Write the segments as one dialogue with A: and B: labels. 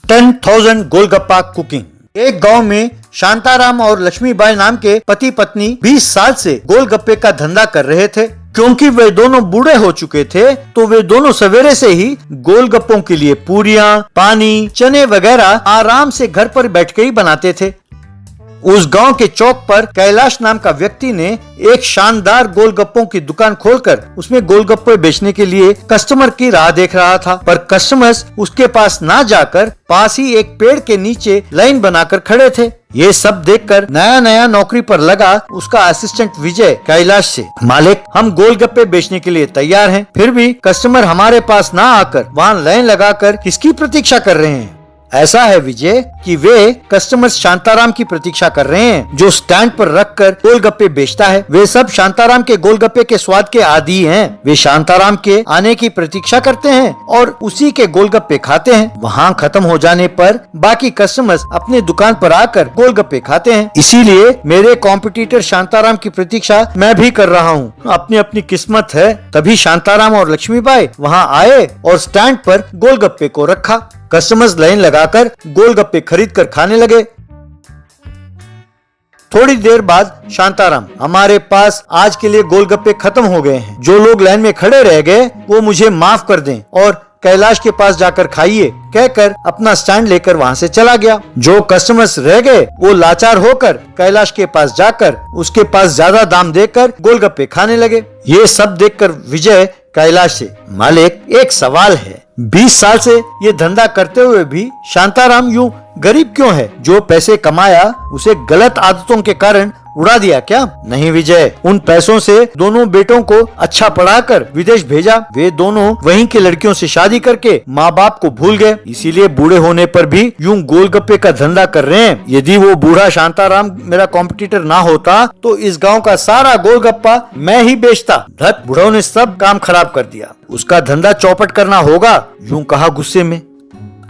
A: 10,000 golgappa cooking. एक गांव में शांताराम और लक्ष्मीबाई नाम के पति पत्नी 20 साल से गोलगप्पे का धंधा कर रहे थे। क्योंकि वे दोनों बूढ़े हो चुके थे तो वे दोनों सवेरे से ही गोलगप्पों के लिए पूरियां, पानी, चने वगैरह आराम से घर पर बैठ के ही बनाते थे। उस गांव के चौक पर कैलाश नाम का व्यक्ति ने एक शानदार गोलगप्पों की दुकान खोलकर उसमें गोलगप्पे बेचने के लिए कस्टमर की राह देख रहा था। पर कस्टमर्स उसके पास ना जाकर पास ही एक पेड़ के नीचे लाइन बनाकर खड़े थे। ये सब देखकर नया नया नौकरी पर लगा उसका असिस्टेंट विजय कैलाश से, मालिक हम गोलगप्पे बेचने के लिए तैयार हैं, फिर भी कस्टमर हमारे पास ना आकर वहाँ लाइन लगाकर किसकी प्रतीक्षा कर रहे हैं। ऐसा है विजय कि वे कस्टमर शांताराम की प्रतीक्षा कर रहे हैं जो स्टैंड पर रखकर गोलगप्पे बेचता है। वे सब शांताराम के गोलगप्पे के स्वाद के आदी हैं। वे शांताराम के आने की प्रतीक्षा करते हैं और उसी के गोलगप्पे खाते हैं। वहाँ खत्म हो जाने पर बाकी कस्टमर्स अपने दुकान पर आकर गोलगप्पे खाते हैं। इसीलिए मेरे कॉम्पिटिटर शांताराम की प्रतीक्षा मैं भी कर रहा हूँ। अपनी अपनी किस्मत है। तभी शांताराम और लक्ष्मीबाई वहाँ आए और स्टैंड पर गोलगप्पे को रखा। कस्टमर्स लाइन लगाकर गोलगप्पे खरीद कर खाने लगे। थोड़ी देर बाद शांताराम, हमारे पास आज के लिए गोलगप्पे खत्म हो गए हैं। जो लोग लाइन में खड़े रह गए वो मुझे माफ कर दें और कैलाश के पास जाकर खाइए कहकर अपना स्टैंड लेकर वहाँ से चला गया। जो कस्टमर्स रह गए वो लाचार होकर कैलाश के पास जाकर उसके पास ज्यादा दाम देकर गोलगप्पे खाने लगे। ये सब देखकर विजय कैलाश से, मालिक एक सवाल है, 20 साल से ये धंधा करते हुए भी शांताराम यूं गरीब क्यों है? जो पैसे कमाया उसे गलत आदतों के कारण उड़ा दिया क्या? नहीं विजय, उन पैसों से दोनों बेटों को अच्छा पढ़ाकर विदेश भेजा। वे दोनों वहीं के लड़कियों से शादी करके माँ बाप को भूल गए। इसीलिए बूढ़े होने पर भी यूं गोलगप्पे का धंधा कर रहे हैं। यदि वो बूढ़ा शांताराम मेरा कॉम्पिटिटर ना होता तो इस गाँव का सारा गोलगप्पा मैं ही बेचता। धत, बूढ़ों ने सब काम खराब कर दिया। उसका धंधा चौपट करना होगा, यूं कहा गुस्से में।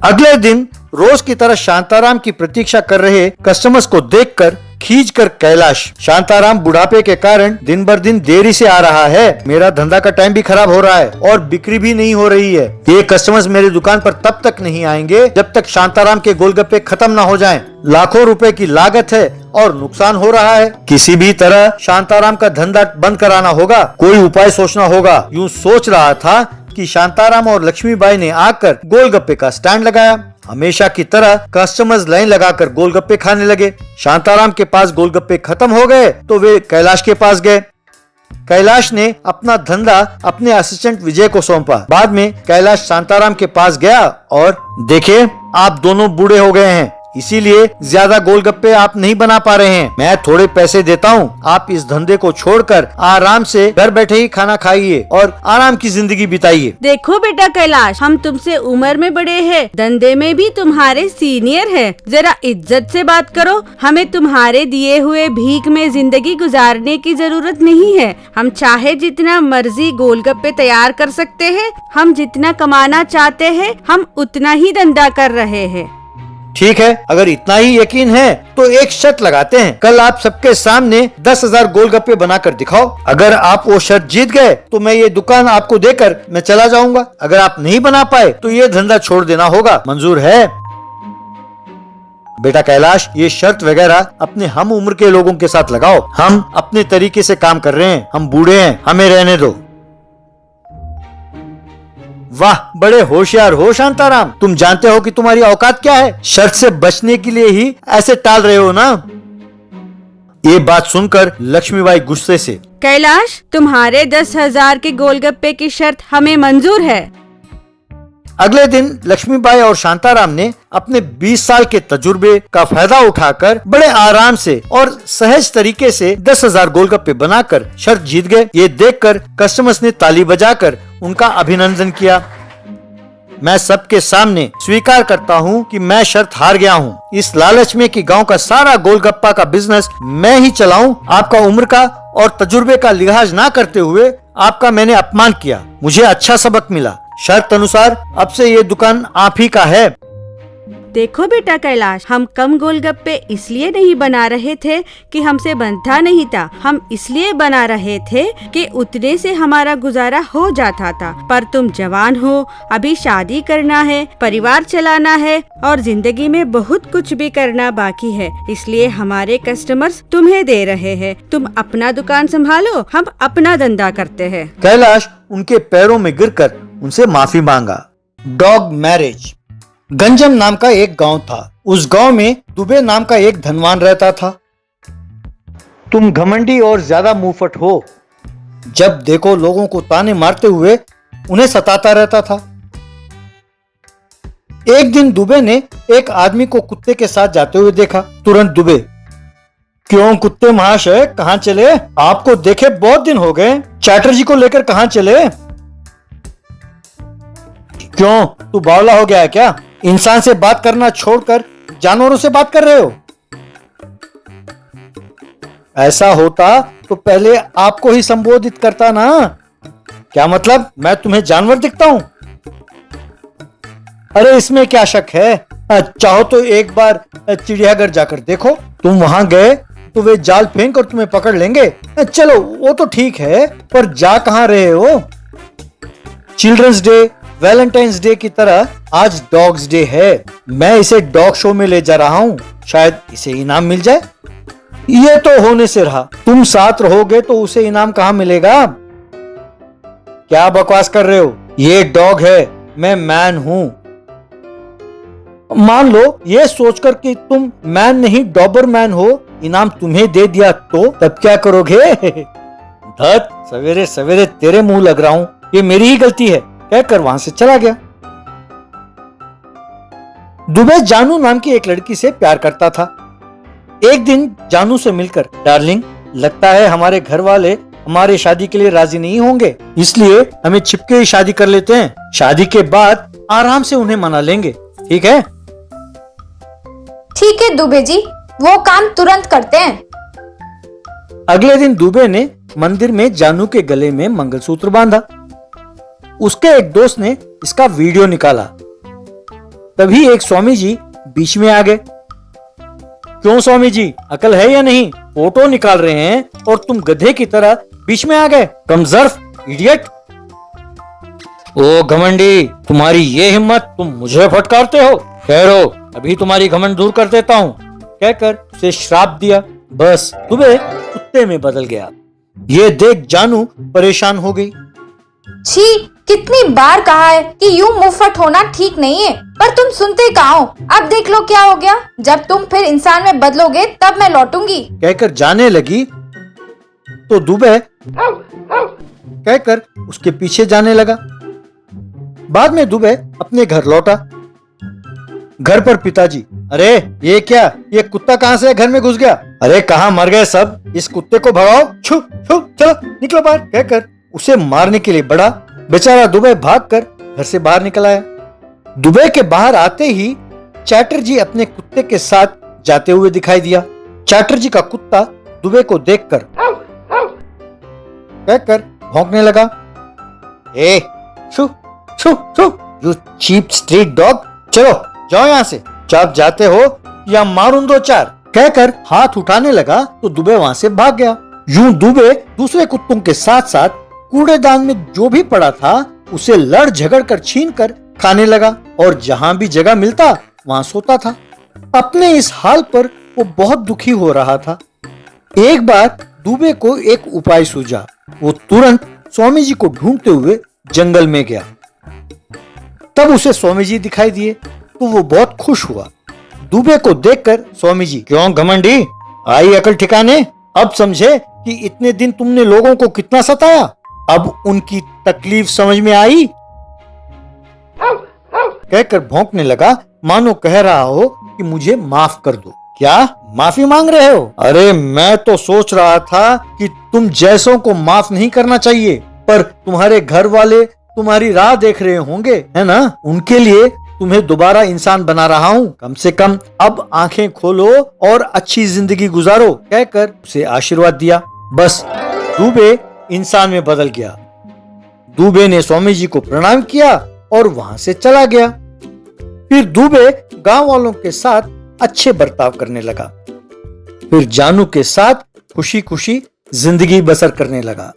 A: अगले दिन रोज की तरह शांताराम की प्रतीक्षा कर रहे कस्टमर्स को देखकर खींचकर कैलाश, शांताराम बुढ़ापे के कारण दिन भर दिन देरी से आ रहा है, मेरा धंधा का टाइम भी खराब हो रहा है और बिक्री भी नहीं हो रही है। ये कस्टमर्स मेरी दुकान पर तब तक नहीं आएंगे जब तक शांताराम के गोलगप्पे खत्म ना हो जाएं। लाखों रुपए की लागत है और नुकसान हो रहा है। किसी भी तरह शांताराम का धंधा बंद कराना होगा, कोई उपाय सोचना होगा। यूं सोच रहा था कि शांताराम और लक्ष्मीबाई ने आकर गोलगप्पे का स्टैंड लगाया। हमेशा की तरह कस्टमर्स लाइन लगाकर गोलगप्पे खाने लगे। शांताराम के पास गोलगप्पे खत्म हो गए तो वे कैलाश के पास गए। कैलाश ने अपना धंधा अपने असिस्टेंट विजय को सौंपा। बाद में कैलाश शांताराम के पास गया और देखे आप दोनों बूढ़े हो गए हैं, इसीलिए ज्यादा गोलगप्पे आप नहीं बना पा रहे हैं। मैं थोड़े पैसे देता हूँ, आप इस धंधे को छोड़कर आराम से घर बैठे ही खाना खाइए और आराम की जिंदगी बिताइए।
B: देखो बेटा कैलाश, हम तुमसे उम्र में बड़े हैं, धंधे में भी तुम्हारे सीनियर हैं। जरा इज्जत से बात करो। हमें तुम्हारे दिए हुए भीख में जिंदगी गुजारने की जरूरत नहीं है। हम चाहे जितना मर्जी गोलगप्पे तैयार कर सकते हैं। हम जितना कमाना चाहते हैं हम उतना ही धंधा कर रहे हैं।
A: ठीक है, अगर इतना ही यकीन है तो एक शर्त लगाते हैं। कल आप सबके सामने 10,000 गोलगप्पे बनाकर दिखाओ। अगर आप वो शर्त जीत गए तो मैं ये दुकान आपको देकर मैं चला जाऊंगा। अगर आप नहीं बना पाए तो ये धंधा छोड़ देना होगा। मंजूर है? बेटा कैलाश, ये शर्त वगैरह अपने हम उम्र के लोगों के साथ लगाओ। हम अपने तरीके से काम कर रहे हैं, हम बूढ़े हैं, हमें रहने दो। वाह, बड़े होशियार हो शांताराम, तुम जानते हो कि तुम्हारी औकात क्या है। शर्त से बचने के लिए ही ऐसे टाल रहे हो ना। ये बात सुनकर लक्ष्मीबाई गुस्से से,
B: कैलाश तुम्हारे 10,000 के गोलगप्पे की शर्त हमें मंजूर है।
A: अगले दिन लक्ष्मीबाई और शांताराम ने अपने 20 साल के तजुर्बे का फायदा उठाकर बड़े आराम से और सहज तरीके से 10,000 गोलगप्पे बनाकर शर्त जीत गए। ये देखकर कस्टमर्स ने ताली बजाकर उनका अभिनंदन किया। मैं सबके सामने स्वीकार करता हूँ कि मैं शर्त हार गया हूँ। इस लालच में कि गांव का सारा गोलगप्पा का बिजनेस मैं ही चलाऊं, आपका उम्र का और तजुर्बे का लिहाज ना करते हुए आपका मैंने अपमान किया। मुझे अच्छा सबक मिला। शर्त अनुसार अब से ये दुकान आप ही का है।
B: देखो बेटा कैलाश, हम कम गोलगप्पे इसलिए नहीं बना रहे थे कि हमसे बनता नहीं था, हम इसलिए बना रहे थे कि उतने से हमारा गुजारा हो जाता था। पर तुम जवान हो, अभी शादी करना है, परिवार चलाना है और जिंदगी में बहुत कुछ भी करना बाकी है, इसलिए हमारे कस्टमर्स तुम्हें दे रहे हैं। तुम अपना दुकान संभालो, हम अपना धंधा करते हैं।
A: कैलाश उनके पैरों में गिरकर उनसे माफी मांगा। Dog marriage. गंजम नाम का एक गांव था। उस गांव में दुबे नाम का एक धनवान रहता था। तुम घमंडी और ज्यादा मुंहफट हो, जब देखो लोगों को ताने मारते हुए उन्हें सताता रहता था। एक दिन दुबे ने एक आदमी को कुत्ते के साथ जाते हुए देखा। तुरंत दुबे, क्यों कुत्ते महाशय, कहां चले? आपको देखे बहुत दिन हो गए। चैटर्जी को लेकर कहां चले? क्यों, तू बावला हो गया है क्या? इंसान से बात करना छोड़कर जानवरों से बात कर रहे हो? ऐसा होता तो पहले आपको ही संबोधित करता ना। क्या मतलब, मैं तुम्हें जानवर दिखता हूं? अरे इसमें क्या शक है? चाहो तो एक बार चिड़ियाघर जाकर देखो। तुम वहां गए तो वे जाल फेंक कर तुम्हें पकड़ लेंगे। चलो वो तो ठीक है, पर जा कहां रहे हो? चिल्ड्रंस डे, वैलेंटाइंस डे की तरह आज डॉग्स डे है। मैं इसे डॉग शो में ले जा रहा हूँ, शायद इसे इनाम मिल जाए। ये तो होने से रहा, तुम साथ रहोगे तो उसे इनाम कहाँ मिलेगा? क्या बकवास कर रहे हो? ये डॉग है, मैं मैन हूँ। मान लो ये सोचकर कि तुम मैन नहीं डॉबर मैन हो, इनाम तुम्हें दे दिया तो तब क्या करोगे? धत, सवेरे सवेरे तेरे मुंह लग रहा हूँ, ये मेरी ही गलती है, कहकर वहां से चला गया। दुबे जानू नाम की एक लड़की से प्यार करता था। एक दिन जानू से मिलकर, डार्लिंग, लगता है हमारे घर वाले हमारे शादी के लिए राजी नहीं होंगे, इसलिए हमें छिपके ही शादी कर लेते हैं। शादी के बाद आराम से उन्हें मना लेंगे, ठीक है?
C: ठीक है दुबे जी, वो काम तुरंत करते हैं।
A: अगले दिन दुबे ने मंदिर में जानू के गले में मंगलसूत्र बांधा। उसके एक दोस्त ने इसका वीडियो निकाला। तभी एक स्वामी जी बीच में आ गए। क्यों स्वामी जी, अकल है या नहीं? फोटो निकाल रहे हैं और तुम गधे की तरह बीच में आ गए। कमजोर इडियट। ओ घमंडी, तुम्हारी ये हिम्मत, तुम मुझे फटकारते हो? ठहरो, अभी तुम्हारी घमंड दूर कर देता हूँ, कहकर उसे श्राप दिया। बस दुबे कुत्ते में बदल गया। ये देख जानू परेशान हो गई।
C: छी, कितनी बार कहा है कि यूं मुंहफट होना ठीक नहीं है, पर तुम सुनते कहाँ हो? अब देख लो क्या हो गया। जब तुम फिर इंसान में बदलोगे तब मैं लौटूंगी,
A: कहकर जाने लगी तो दुबे कहकर उसके पीछे जाने लगा। बाद में दुबे अपने घर लौटा। घर पर पिताजी, अरे ये क्या, ये कुत्ता कहाँ से घर में घुस गया? अरे कहाँ मर गए सब, इस कुत्ते को भगाओ, छू छू, चलो निकलो बाहर, कहकर उसे मारने के लिए बढ़ा। बेचारा दुबे भागकर घर से बाहर निकल आया। दुबे के बाहर आते ही चैटर्जी अपने कुत्ते के साथ जाते हुए दिखाई दिया। चैटर्जी का कुत्ता दुबे को देखकर कहकर भौंकने लगा। ए, छू छू छू, यू चीप स्ट्रीट डॉग, चलो जाओ यहाँ से, जब जाते हो या मारूं दो चार, कहकर हाथ उठाने लगा तो दुबे वहां से भाग गया। यूं दुबे दूसरे कुत्तों के साथ साथ कूड़ेदान में जो भी पड़ा था उसे लड़ झगड़ कर छीन कर खाने लगा और जहां भी जगह मिलता वहां सोता था। अपने इस हाल पर वो बहुत दुखी हो रहा था। एक बार दुबे को एक उपाय सूझा। वो तुरंत स्वामी जी को ढूंढते हुए जंगल में गया। तब उसे स्वामी जी दिखाई दिए तो वो बहुत खुश हुआ। दुबे को देखकर स्वामी जी, क्यों घमंडी, आई अकल ठिकाने? अब समझे कि इतने दिन तुमने लोगों को कितना सताया? अब उनकी तकलीफ समझ में आई? कहकर भौंकने लगा, मानो कह रहा हो कि मुझे माफ कर दो। क्या माफी मांग रहे हो? अरे मैं तो सोच रहा था कि तुम जैसों को माफ नहीं करना चाहिए, पर तुम्हारे घर वाले तुम्हारी राह देख रहे होंगे, है ना? उनके लिए तुम्हें दोबारा इंसान बना रहा हूँ। कम से कम अब आंखें खोलो और अच्छी जिंदगी गुजारो, कहकर उसे आशीर्वाद दिया। बस दुबे इंसान में बदल गया। दुबे ने स्वामी जी को प्रणाम किया और वहां से चला गया। फिर दुबे गांव वालों के साथ अच्छे बर्ताव करने लगा। फिर जानू के साथ खुशी खुशी जिंदगी बसर करने लगा।